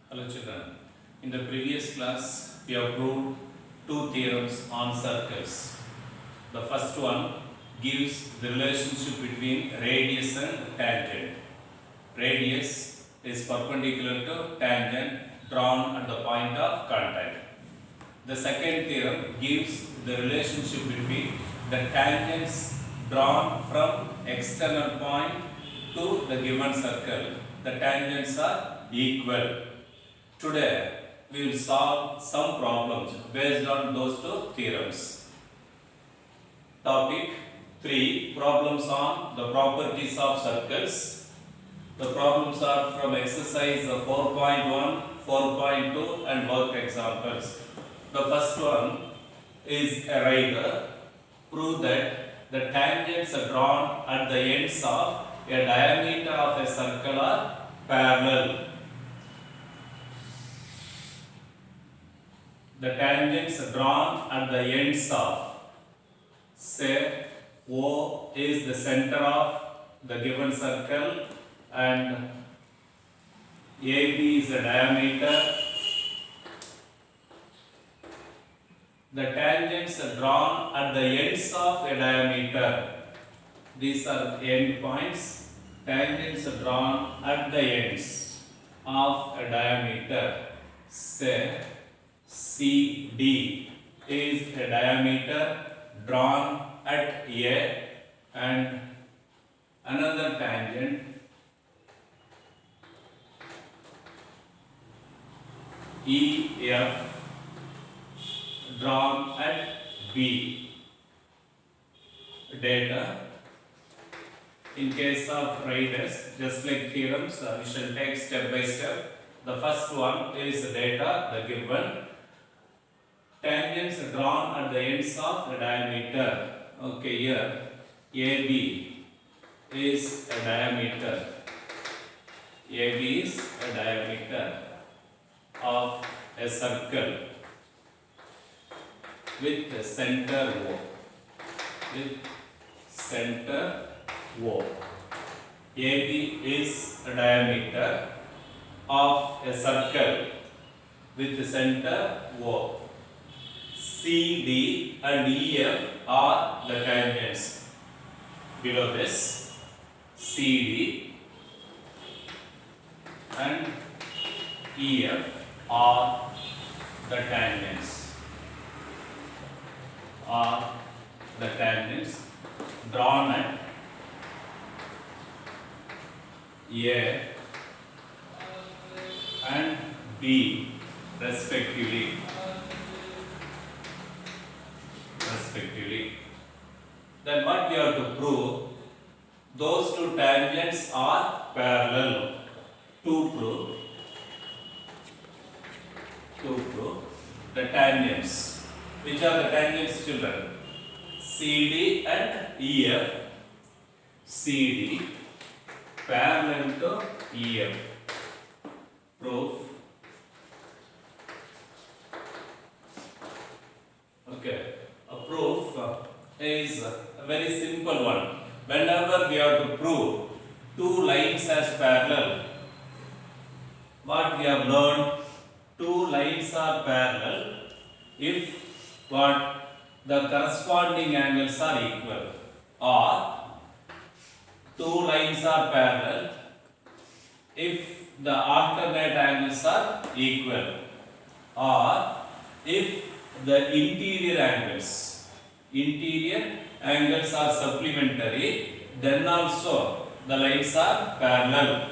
Hello children. In the previous class, we have proved two theorems on circles. The first one gives the relationship between radius and tangent. Radius is perpendicular to tangent drawn at the point of contact. The second theorem gives the relationship between the tangents drawn from external point to the given circle. The tangents are equal. Today, we will solve some problems based on those two theorems. Topic 3. Problems on the properties of circles. The problems are from exercise 4.1, 4.2 and work examples. The first one is a writer. Prove that the tangents are drawn at the ends of a diameter of a circle are parallel. The tangents are drawn at the ends of, say, O is the center of the given circle and AB is the diameter. The tangents are drawn at the ends of a diameter. These are end points. Tangents are drawn at the ends of a diameter. Say CD is a diameter drawn at A and another tangent EF drawn at B. Data. In case of riders, just like theorems, we shall take step by step. The first one is data, the given. Tangents drawn at the ends of the diameter. Okay, here AB is a diameter. AB is a diameter of a circle with the center O. With center O. AB is a diameter of a circle with the center O. CD and EF are the tangents. Below this, CD and EF are the tangents. Are the tangents drawn at A and B respectively. Then what we have to prove? Those two tangents are parallel. To prove the tangents. Which are the tangents, children? CD and EF. CD parallel to EF. Proof. Okay. A proof is a very simple one. Whenever we have to prove two lines as parallel, what we have learned, two lines are parallel if what the corresponding angles are equal, or two lines are parallel if the alternate angles are equal, or if the interior angles are supplementary, then also the lines are parallel.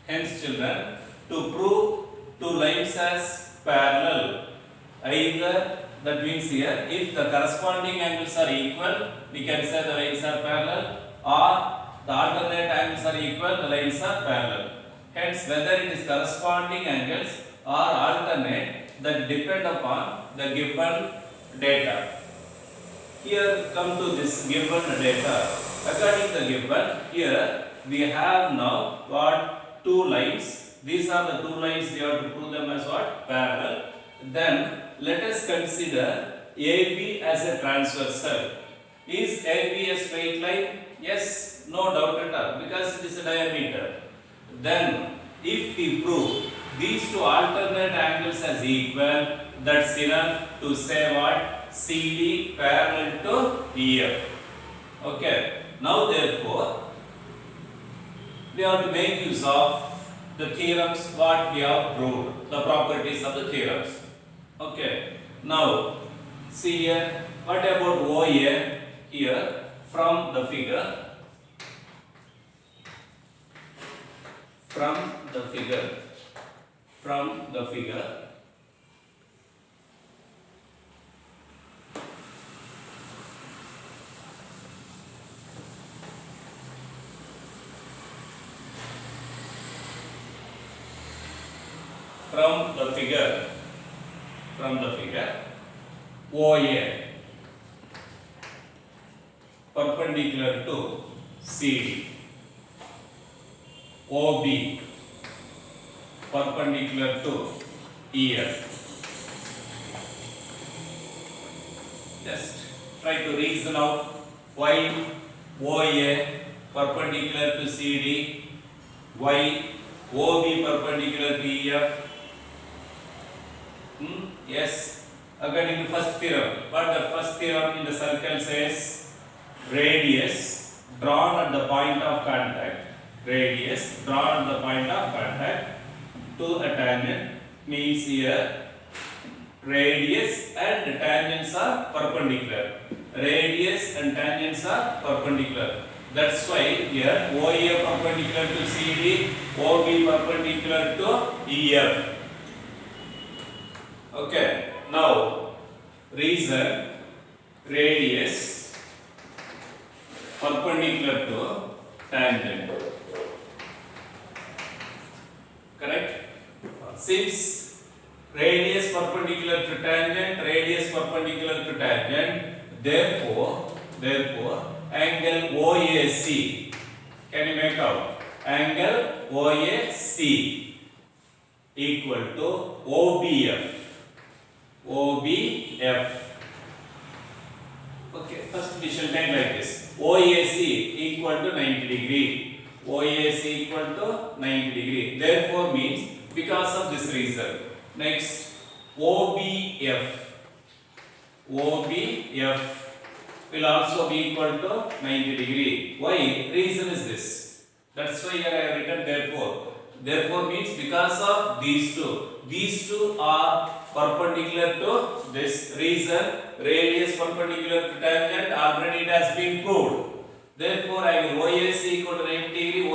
Hence, children, to prove two lines as parallel, either that means here if the corresponding angles are equal, we can say the lines are parallel, or the alternate angles are equal, the lines are parallel. Hence, whether it is corresponding angles or alternate, that depend upon the given data. Here come to this given data. According to the given, here we have now what? Two lines. These are the two lines, we have to prove them as what? Parallel. Then let us consider AB as a transversal. Is AB a straight line? Yes, no doubt at all, because it is a diameter. Then if we prove these two alternate angles as equal, that's enough to say what? CD parallel to EF. Okay. Now therefore, we have to make use of the theorems what we have proved, the properties of the theorems. Okay. Now, see here, what about OA here from the figure? From the figure, from the figure, OA perpendicular to CD, OB perpendicular to EF. Just try to reason out why OA perpendicular to CD, why OB perpendicular to EF. Yes, according to first theorem. What the first theorem in the circle says? Radius drawn at the point of contact. Radius drawn at the point of contact to a tangent means here radius and tangents are perpendicular. Radius and tangents are perpendicular. That's why here OA perpendicular to CD, OB perpendicular to EF. Okay, now reason radius perpendicular to tangent. Correct? Since radius perpendicular to tangent, radius perpendicular to tangent, therefore angle OAC, can you make out? Angle OAC equal to OBF. OBF. Okay, first we shall take like this. OAC equal to 90 degree. OAC equal to 90 degree. Therefore means because of this reason. Next, OBF. OBF will also be equal to 90 degree. Why? Reason is this. That's why here I have written therefore. Therefore means because of these two. These two are perpendicular to this reason. Radius perpendicular to tangent, already it has been proved. Therefore, I will OAC equal to 90 degree,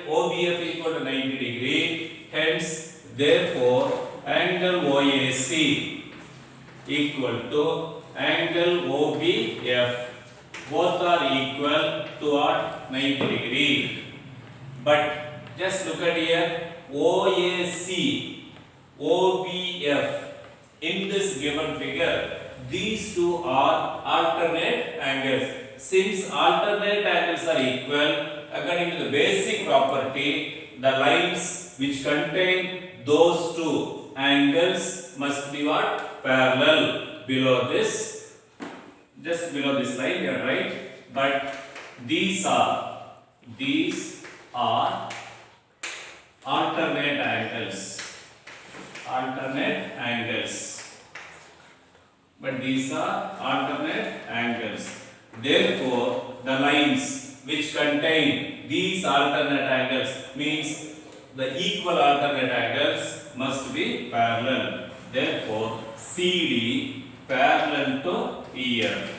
OBF equal to 90 degree. Hence, therefore, angle OAC equal to angle OBF. Both are equal to what? 90 degree. But just look at here, OAC, OBF. In this given figure, these two are alternate angles. Since alternate angles are equal, according to the basic property, the lines which contain those two angles must be what? Parallel. Below this, just below this line, you are right. But these are alternate angles. Alternate angles. But these are alternate angles. Therefore, the lines which contain these alternate angles means the equal alternate angles must be parallel. Therefore, CD parallel to EF.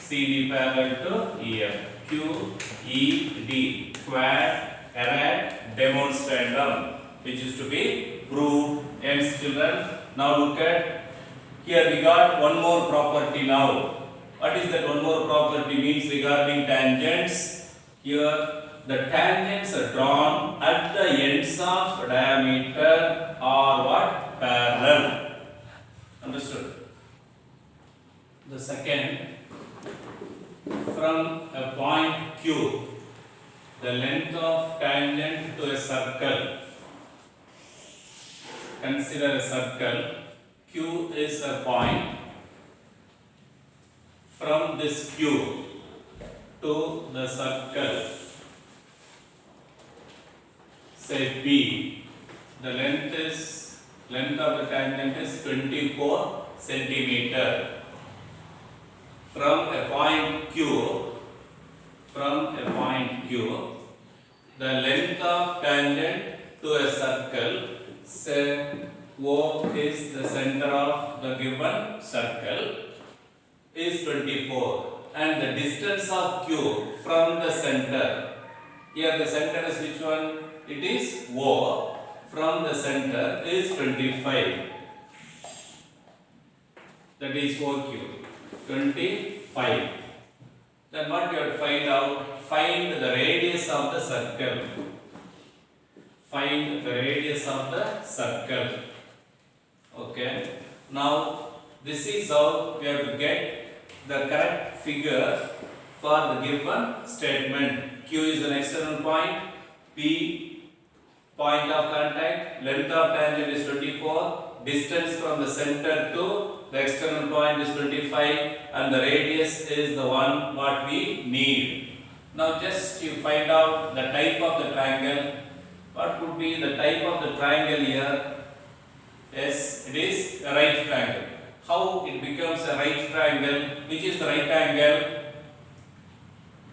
CD parallel to EF. QED. Quadrant demonstrandum, which is to be proved. Hence, children, now look at here we got one more property now. What is that one more property means regarding tangents? Here the tangents are drawn at the ends of diameter are what? Parallel. Understood? The second, from a point Q, the length of tangent to a circle. Consider a circle. Q is a point. From this Q to the circle, say P, the length of the tangent is 24 centimeter. From a point Q, the length of tangent to a circle, say O is the center of the given circle, is 24, and the distance of Q from the center, here the center is which one? It is O. From the center is 25. That is OQ. 25. Then what you have to find out? Find the radius of the circle. Find the radius of the circle. Okay. Now this is how we have to get the correct figure for the given statement. Q is an external point. P point of contact, length of tangent is 24, distance from the center to the external point is 25, and the radius is the one what we need. Now just you find out the type of the triangle. What could be the type of the triangle here? Yes, it is a right triangle. How it becomes a right triangle? Which is the right angle?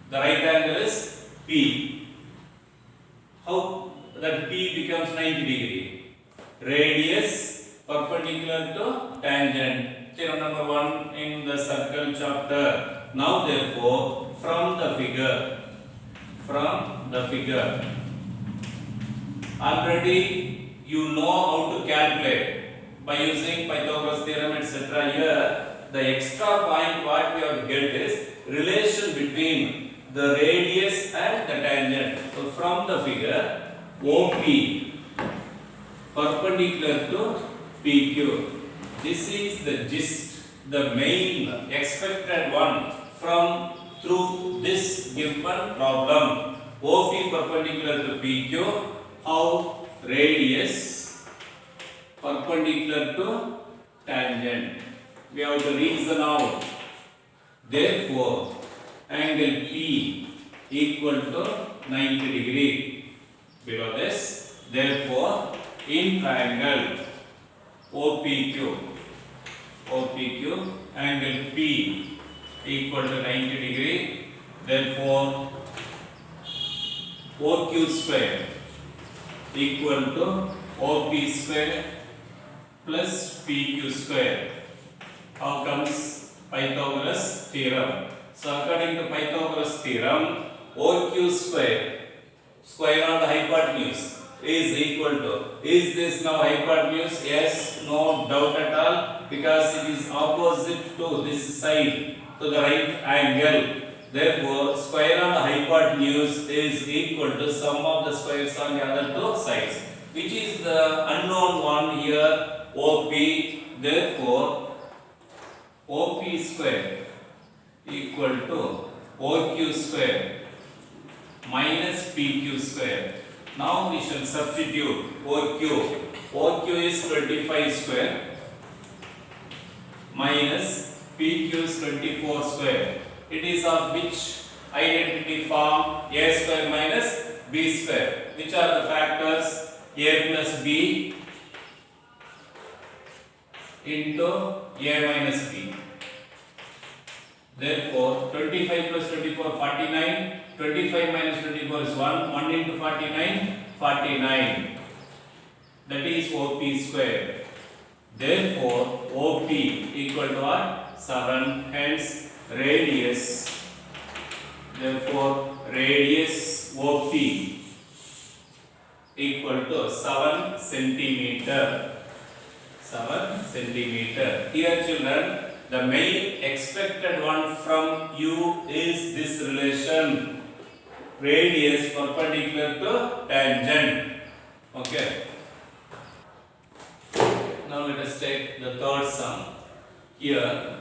The right angle is P. How that P becomes 90 degree? Radius perpendicular to tangent. Theorem number 1 in the circle chapter. Now therefore, from the figure, already you know how to calculate by using Pythagoras theorem, etc. Here, the extra point what we have to get is relation between the radius and the tangent. So from the figure, OP perpendicular to PQ. This is the gist, the main expected one from through this given problem. OP perpendicular to PQ. How radius perpendicular to tangent. We have to reason out. Therefore, angle P equal to 90 degree. Below this, therefore, in triangle OPQ, angle P equal to 90 degree. Therefore, OQ square equal to OP square plus PQ square. How comes? Pythagoras theorem. So according to Pythagoras theorem, OQ square on the hypotenuse is equal to, is this now hypotenuse? Yes, no doubt at all, because it is opposite to this side, to the right angle. Therefore, square on the hypotenuse is equal to sum of the squares on the other two sides, which is the unknown one here, OP. Therefore, OP square equal to OQ square minus PQ square. Now we shall substitute OQ. OQ is 25 square minus PQ is 24 square. It is of which identity form? A square minus B square. Which are the factors? A plus B into A minus B. Therefore, 25 plus 24, 49. 25 minus 24 is 1. 1 into 49, 49. That is OP square. Therefore, OP equal to what? 7. Hence, radius. Therefore, radius OP equal to 7 centimeter. 7 centimeter. Here, children, the main expected one from you is this relation. Radius perpendicular to tangent. Okay. Now let us take the third sum. Here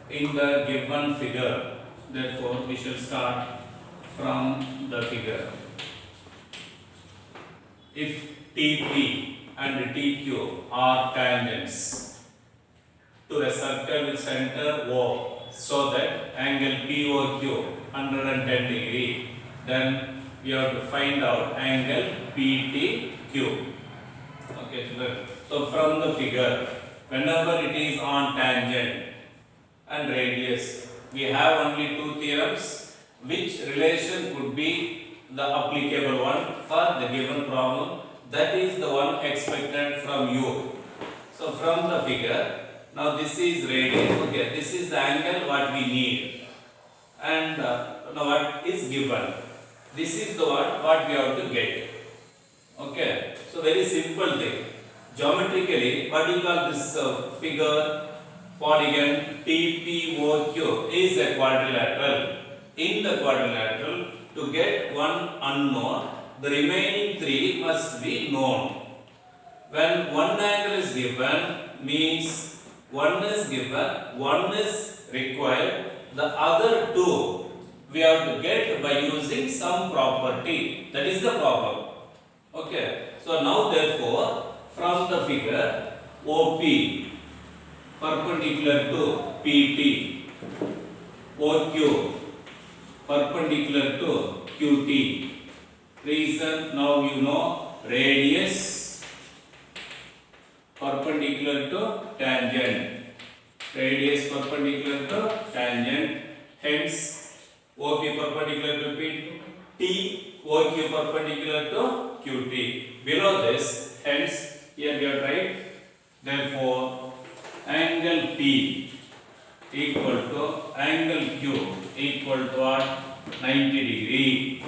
in the given figure, therefore we shall start from the figure. If TP and TQ are tangents to a circle with center O, so that angle POQ 110 degree, then we have to find out angle PTQ. Okay, children. So from the figure, whenever it is on tangent and radius, we have only two theorems. Which relation could be the applicable one for the given problem? That is the one expected from you. So from the figure, now this is radius. Okay, this is the angle what we need, and now what is given. This is the one what we have to get. Okay, so very simple thing. Geometrically, what do you call this figure? Polygon TPOQ is a quadrilateral. In the quadrilateral, to get one unknown, the remaining three must be known. When one angle is given, means one is given, one is required, the other two we have to get by using some property. That is the problem. Okay, so now therefore, from the figure, OP perpendicular to PT, OQ perpendicular to QT. Reason, now you know, radius perpendicular to tangent. Radius perpendicular to tangent. Hence, OP perpendicular to PT, OQ perpendicular to QT. Below this, hence, here we are right. Therefore, angle P equal to angle Q equal to what? 90 degree.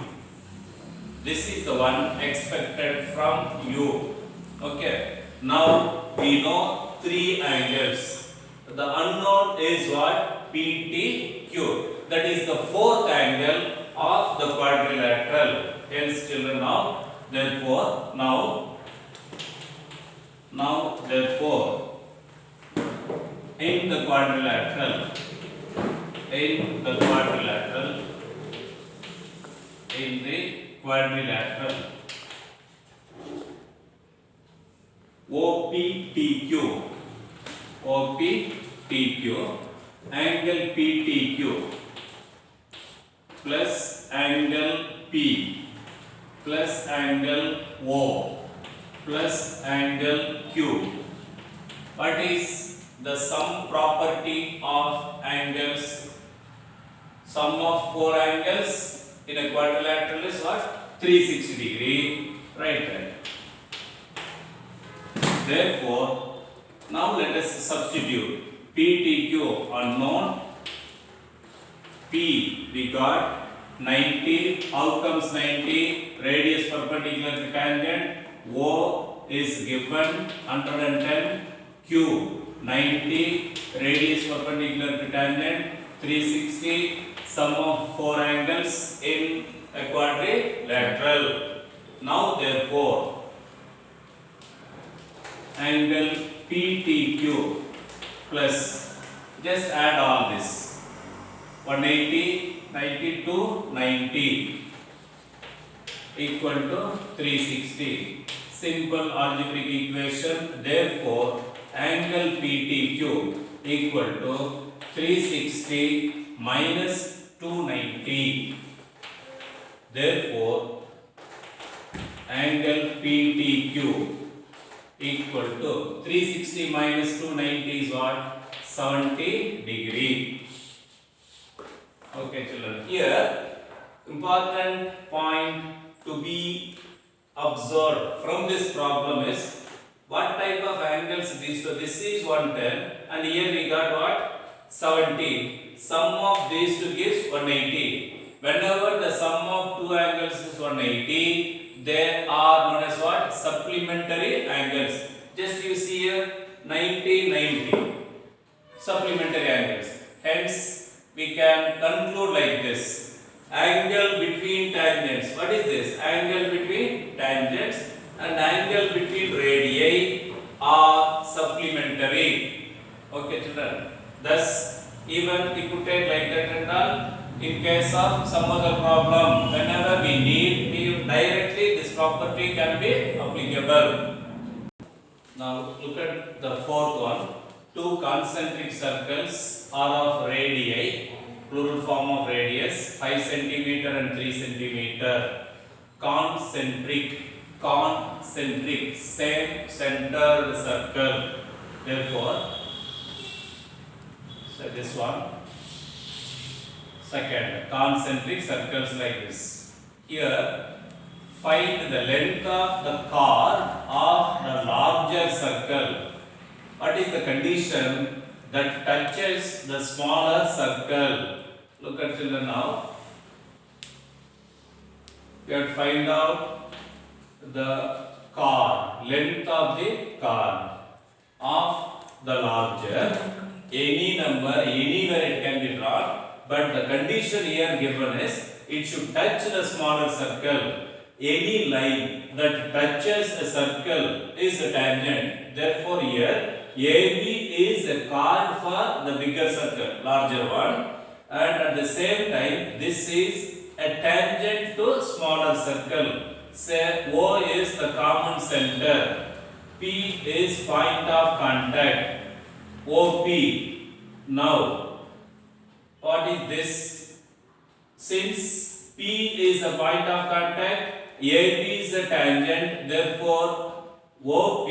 This is the one expected from you. Okay. Now we know three angles. The unknown is what? PTQ. That is the fourth angle of the quadrilateral. Hence, children, now therefore therefore in the quadrilateral OPTQ angle PTQ plus angle P plus angle O plus angle Q. What is the sum property of angles? Sum of four angles in a quadrilateral is what? 360 degree. Right. Therefore, now let us substitute PTQ unknown. P we got 90. How comes 90? Radius perpendicular to tangent. O is given 110. Q 90. Radius perpendicular to tangent 360. Sum of four angles in a quadrilateral. Now therefore, angle PTQ plus, just add all this, 180, 92, 90 equal to 360. Simple algebraic equation. Therefore, angle PTQ equal to 360 minus 290. Therefore, angle PTQ equal to 360 minus 290 is what? 70 degree. Okay, children. Here, important point to be observed from this problem is what type of angles these two. This is 110 and here we got what? 70. Sum of these two gives 180. Whenever the sum of two angles is 180, they are known as what? Supplementary angles. Just you see here 90, 90. Supplementary angles. Hence, we can conclude like this. Angle between tangents. What is this? Angle between tangents and angle between radii are supplementary. Okay, children. Thus, even we could take like that and all. In case of some other problem, whenever we need, directly this property can be applicable. Now look at the fourth one. Two concentric circles are of radii, plural form of radius, 5 cm and 3 cm. Concentric. concentric, same centered circle. Therefore, so this one, second, concentric circles like this. Here, find the length of the chord of the larger circle. What is the condition that touches the smaller circle? Look at children now. We have to find out the chord, length of the chord of the larger. Any number, anywhere it can be drawn, but the condition here given is it should touch the smaller circle. Any line that touches a circle is a tangent. Therefore, here AB is a chord for the bigger circle, larger one, and at the same time, this is a tangent to smaller circle. Say O is the common center, P is point of contact, OP. Now, what is this? Since P is a point of contact, AB is a tangent, therefore OP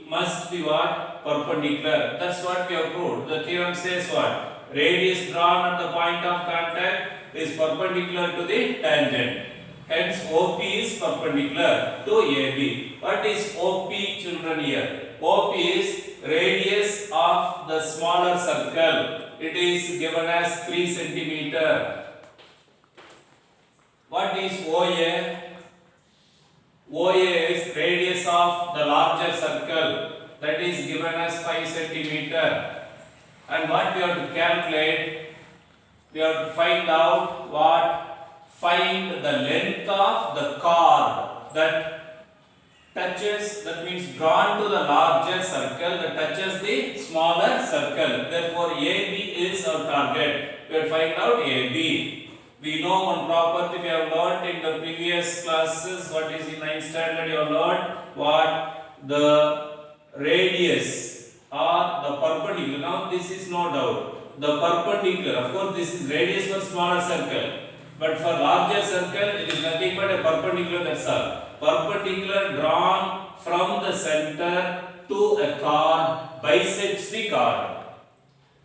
must be what? Perpendicular. That's what we have proved. The theorem says what? Radius drawn at the point of contact is perpendicular to the tangent. Hence OP is perpendicular to AB. What is OP, children, here? OP is radius of the smaller circle. It is given as 3 centimeter. What is OA? OA is radius of the larger circle. That is given as 5 centimeter. And what we have to calculate? We have to find out what? Find the length of the chord that touches, that means drawn to the larger circle that touches the smaller circle. Therefore, AB is our target. We will find out AB. We know one property we have learned in the previous classes. What is in 9th standard you have learned? What? The radius or the perpendicular. Now this is no doubt. The perpendicular. Of course, this is radius for smaller circle. But for larger circle, it is nothing but a perpendicular, that's all. Perpendicular drawn from the center to a chord bisects the chord.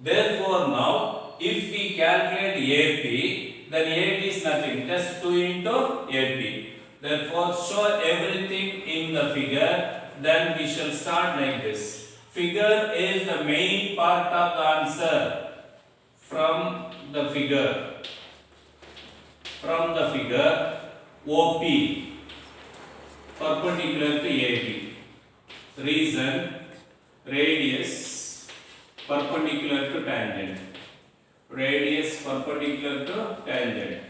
Therefore, now, if we calculate AP, then AP is nothing, just 2 into AP. Therefore, show everything in the figure, then we shall start like this. Figure is the main part of the answer. From the figure, OP perpendicular to AB. Reason, radius perpendicular to tangent. Radius perpendicular to tangent.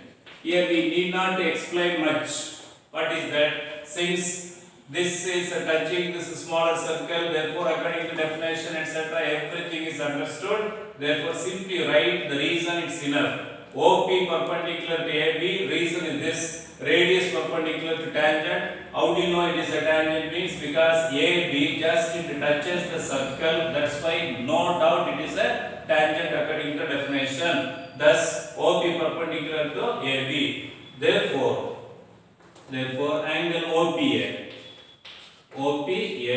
Here we need not explain much. What is that? Since this is touching this smaller circle, therefore according to definition etc. everything is understood. Therefore simply write the reason, it's enough. OP perpendicular to AB, reason is this, radius perpendicular to tangent. How do you know it is a tangent? Means because AB just it touches the circle, that's why no doubt it is a tangent according to definition. Thus OP perpendicular to AB. Therefore angle OPA will be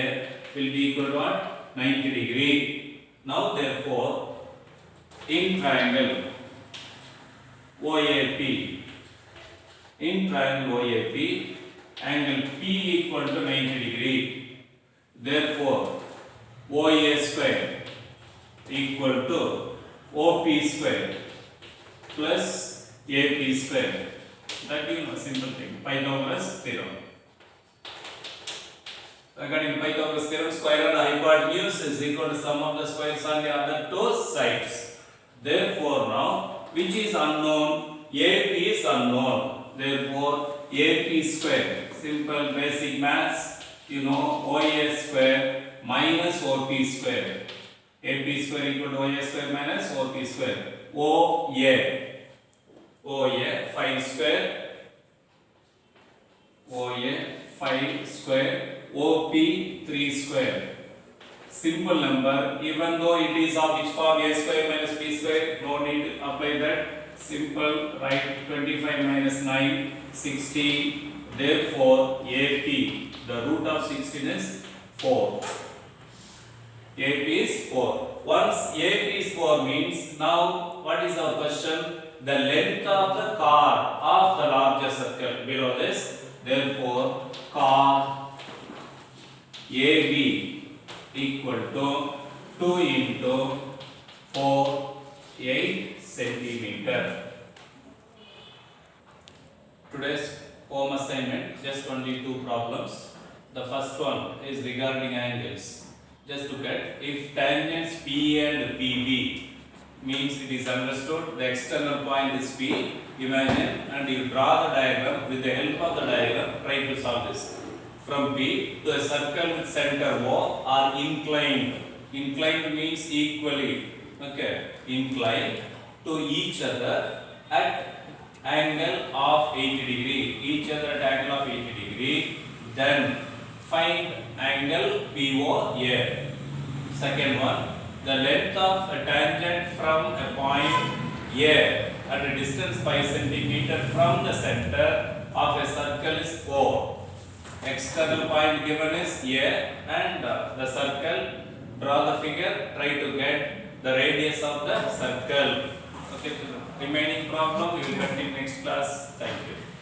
equal to what? 90 degree. Now therefore in triangle OAP, angle P equal to 90 degree. Therefore, OA square equal to OP square plus AP square. That is a simple thing. Pythagoras theorem. According to Pythagoras theorem, square of the hypotenuse is equal to sum of the squares on the other two sides. Therefore, now which is unknown? AP is unknown. Therefore, AP square. Simple basic maths. You know, OA square minus OP square. AP square equal to OA square minus OP square. OA 5 square. OA 5 square. OP 3 square. Simple number, even though it is of which form A square minus B square, no need to apply that. Simple, write 25 minus 9, 16. Therefore, AP The root of 16 is 4. AP is 4. Once AP is 4 means, now what is our question? The length of the chord of the larger circle below this. Therefore, chord AB equal to 2 into 4, 8 centimeter. Today's home assignment, just only 2 problems. The first one is regarding angles. Just look at, if tangents P and PB means it is understood the external point is P, imagine and you draw the diagram. With the help of the diagram, try to solve this. From P to a circle with center O are inclined. Inclined means equally, okay, inclined to each other at angle of 80 degree, each other at angle of 80 degree, then find angle POA. Second one, the length of a tangent from a point A at a distance 5 centimeter from the center of a circle is O. External point given is A and the circle. Draw the figure, try to get the radius of the circle. Okay, remaining problem we will continue next class. Thank you.